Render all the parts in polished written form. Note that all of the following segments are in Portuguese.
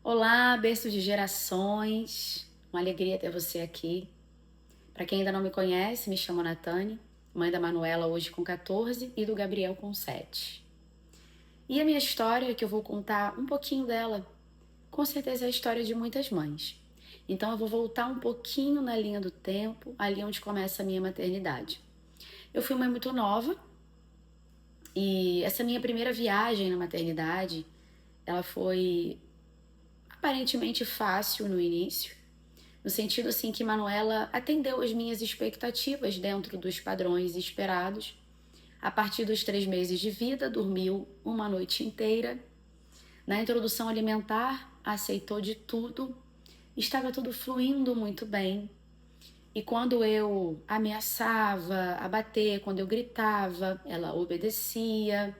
Olá, berço de gerações. Uma alegria ter você aqui. Para quem ainda não me conhece, me chamo Natane, mãe da Manuela hoje com 14 e do Gabriel com 7. E a minha história, que eu vou contar um pouquinho dela, com certeza é a história de muitas mães. Então eu vou voltar um pouquinho na linha do tempo, ali onde começa a minha maternidade. Eu fui mãe muito nova e essa minha primeira viagem na maternidade, ela foi aparentemente fácil no início, no sentido assim que Manuela atendeu as minhas expectativas dentro dos padrões esperados. A partir dos 3 meses de vida, dormiu uma noite inteira. Na introdução alimentar, aceitou de tudo. Estava tudo fluindo muito bem. E quando eu ameaçava a bater, quando eu gritava, ela obedecia.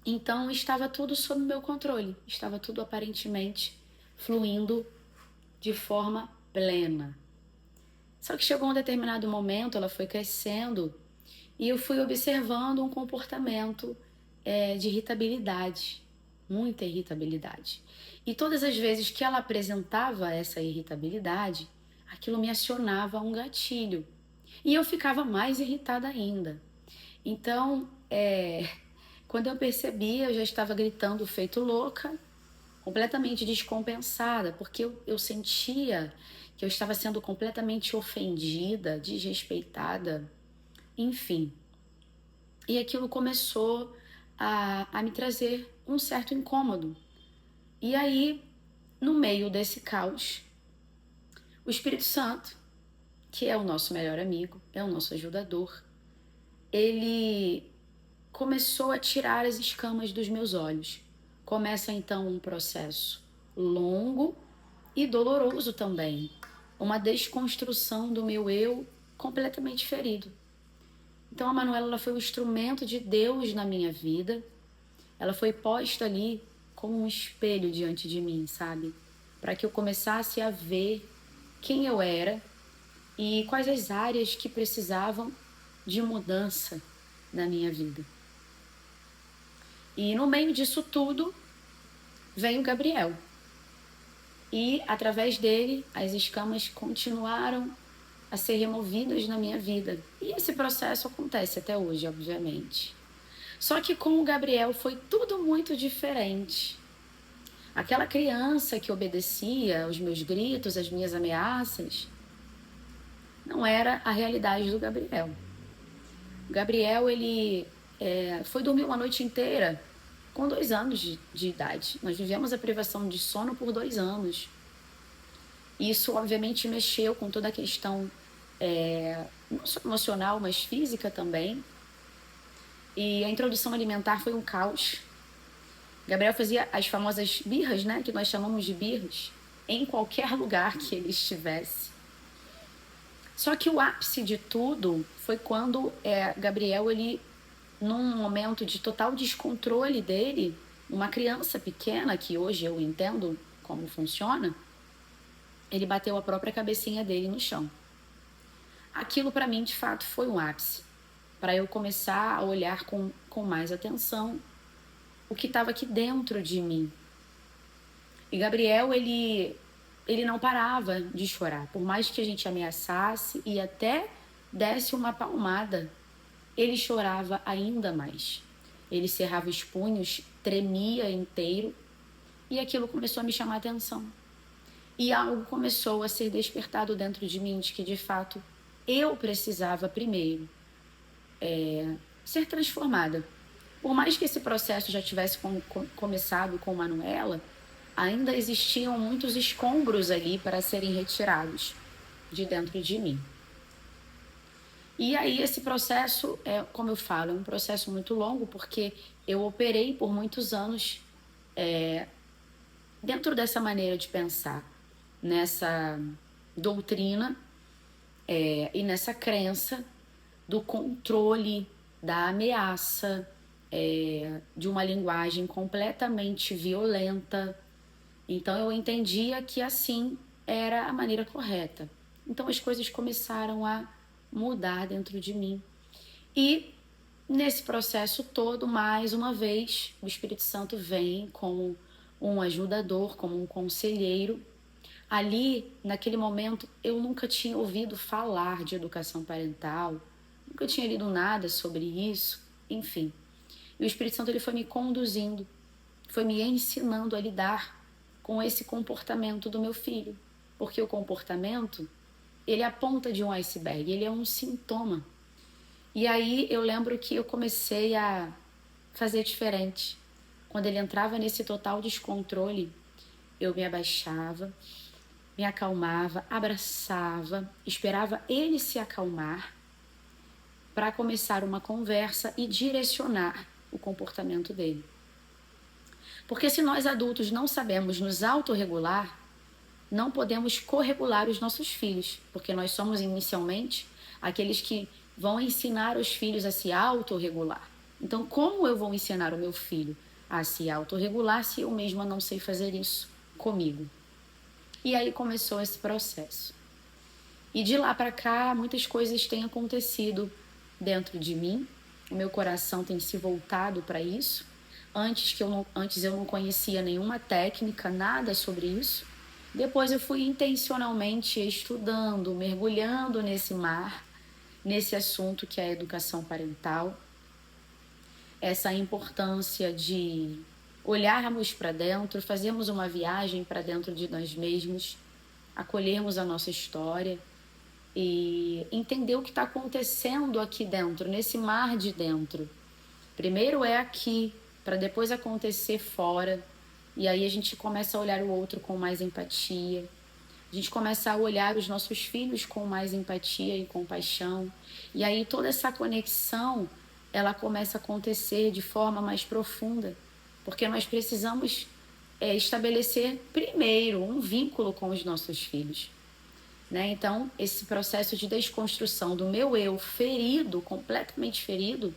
Então estava tudo sob meu controle. Estava tudo aparentemente fluindo de forma plena. Só que chegou um determinado momento, ela foi crescendo e eu fui observando um comportamento de irritabilidade, muita irritabilidade. E todas as vezes que ela apresentava essa irritabilidade, aquilo me acionava um gatilho. E eu ficava mais irritada ainda. Então, quando eu percebi, eu já estava gritando feito louca, completamente descompensada, porque eu sentia que eu estava sendo completamente ofendida, desrespeitada, enfim. E aquilo começou a me trazer um certo incômodo. E aí, no meio desse caos, o Espírito Santo, que é o nosso melhor amigo, é o nosso ajudador, ele começou a tirar as escamas dos meus olhos. Começa então um processo longo e doloroso também, uma desconstrução do meu eu completamente ferido. Então a Manuela, ela foi um instrumento de Deus na minha vida. Ela foi posta ali como um espelho diante de mim, sabe? Para que eu começasse a ver quem eu era e quais as áreas que precisavam de mudança na minha vida. E no meio disso tudo, vem o Gabriel. E através dele, as escamas continuaram a ser removidas na minha vida. E esse processo acontece até hoje, obviamente. Só que com o Gabriel foi tudo muito diferente. Aquela criança que obedecia aos meus gritos, às minhas ameaças, não era a realidade do Gabriel. O Gabriel, ele foi dormir uma noite inteira com 2 anos de idade. Nós vivemos a privação de sono por 2 anos. Isso, obviamente, mexeu com toda a questão não só emocional, mas física também. E a introdução alimentar foi um caos. Gabriel fazia as famosas birras, né, que nós chamamos de birras, em qualquer lugar que ele estivesse. Só que o ápice de tudo foi quando Gabriel, ele, num momento de total descontrole dele, uma criança pequena, que hoje eu entendo como funciona, ele bateu a própria cabecinha dele no chão. Aquilo para mim, de fato, foi um ápice, para eu começar a olhar com mais atenção o que estava aqui dentro de mim. E Gabriel, ele não parava de chorar, por mais que a gente ameaçasse e até desse uma palmada, ele chorava ainda mais. Ele cerrava os punhos, tremia inteiro, e aquilo começou a me chamar a atenção. E algo começou a ser despertado dentro de mim, de que de fato eu precisava primeiro ser transformada. Por mais que esse processo já tivesse começado com Manuela, ainda existiam muitos escombros ali para serem retirados de dentro de mim. E aí esse processo, como eu falo, é um processo muito longo, porque eu operei por muitos anos dentro dessa maneira de pensar, nessa doutrina e nessa crença do controle, da ameaça, de uma linguagem completamente violenta. Então eu entendia que assim era a maneira correta. Então as coisas começaram a mudar dentro de mim. E nesse processo todo, mais uma vez, o Espírito Santo vem como um ajudador, como um conselheiro. Ali, naquele momento, eu nunca tinha ouvido falar de educação parental, nunca tinha lido nada sobre isso, enfim. E o Espírito Santo ele foi me conduzindo, foi me ensinando a lidar com esse comportamento do meu filho. Porque o comportamento, ele é a ponta de um iceberg, ele é um sintoma. E aí eu lembro que eu comecei a fazer diferente. Quando ele entrava nesse total descontrole, eu me abaixava, me acalmava, abraçava, esperava ele se acalmar para começar uma conversa e direcionar o comportamento dele. Porque se nós adultos não sabemos nos autorregular, não podemos corregular os nossos filhos, porque nós somos inicialmente aqueles que vão ensinar os filhos a se autorregular. Então, como eu vou ensinar o meu filho a se autorregular se eu mesma não sei fazer isso comigo? E aí começou esse processo. E de lá para cá, muitas coisas têm acontecido dentro de mim. O meu coração tem se voltado para isso. Antes eu não conhecia nenhuma técnica, nada sobre isso. Depois eu fui intencionalmente estudando, mergulhando nesse mar, nesse assunto que é a educação parental. Essa importância de olharmos para dentro, fazermos uma viagem para dentro de nós mesmos, acolhermos a nossa história e entender o que está acontecendo aqui dentro, nesse mar de dentro. Primeiro é aqui, para depois acontecer fora. E aí a gente começa a olhar o outro com mais empatia. A gente começa a olhar os nossos filhos com mais empatia e compaixão. E aí toda essa conexão, ela começa a acontecer de forma mais profunda. Porque nós precisamos estabelecer primeiro um vínculo com os nossos filhos. Né? Então, esse processo de desconstrução do meu eu ferido, completamente ferido,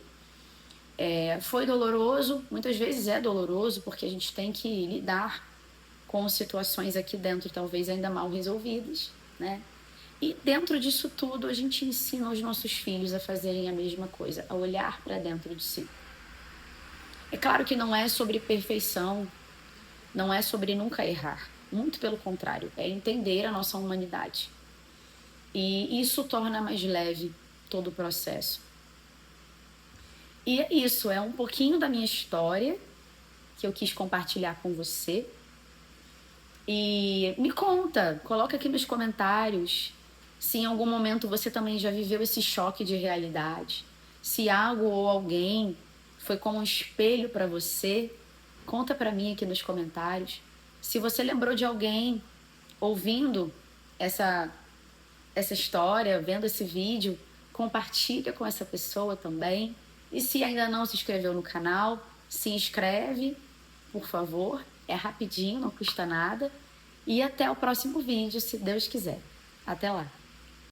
foi doloroso, muitas vezes é doloroso, porque a gente tem que lidar com situações aqui dentro talvez ainda mal resolvidas, né? E dentro disso tudo a gente ensina os nossos filhos a fazerem a mesma coisa, a olhar para dentro de si. É claro que não é sobre perfeição, não é sobre nunca errar, muito pelo contrário, é entender a nossa humanidade. E isso torna mais leve todo o processo. E é isso, é um pouquinho da minha história que eu quis compartilhar com você. E me conta, coloca aqui nos comentários se em algum momento você também já viveu esse choque de realidade. Se algo ou alguém foi como um espelho para você, conta para mim aqui nos comentários. Se você lembrou de alguém ouvindo essa história, vendo esse vídeo, compartilha com essa pessoa também. E se ainda não se inscreveu no canal, se inscreve, por favor. É rapidinho, não custa nada. E até o próximo vídeo, se Deus quiser. Até lá!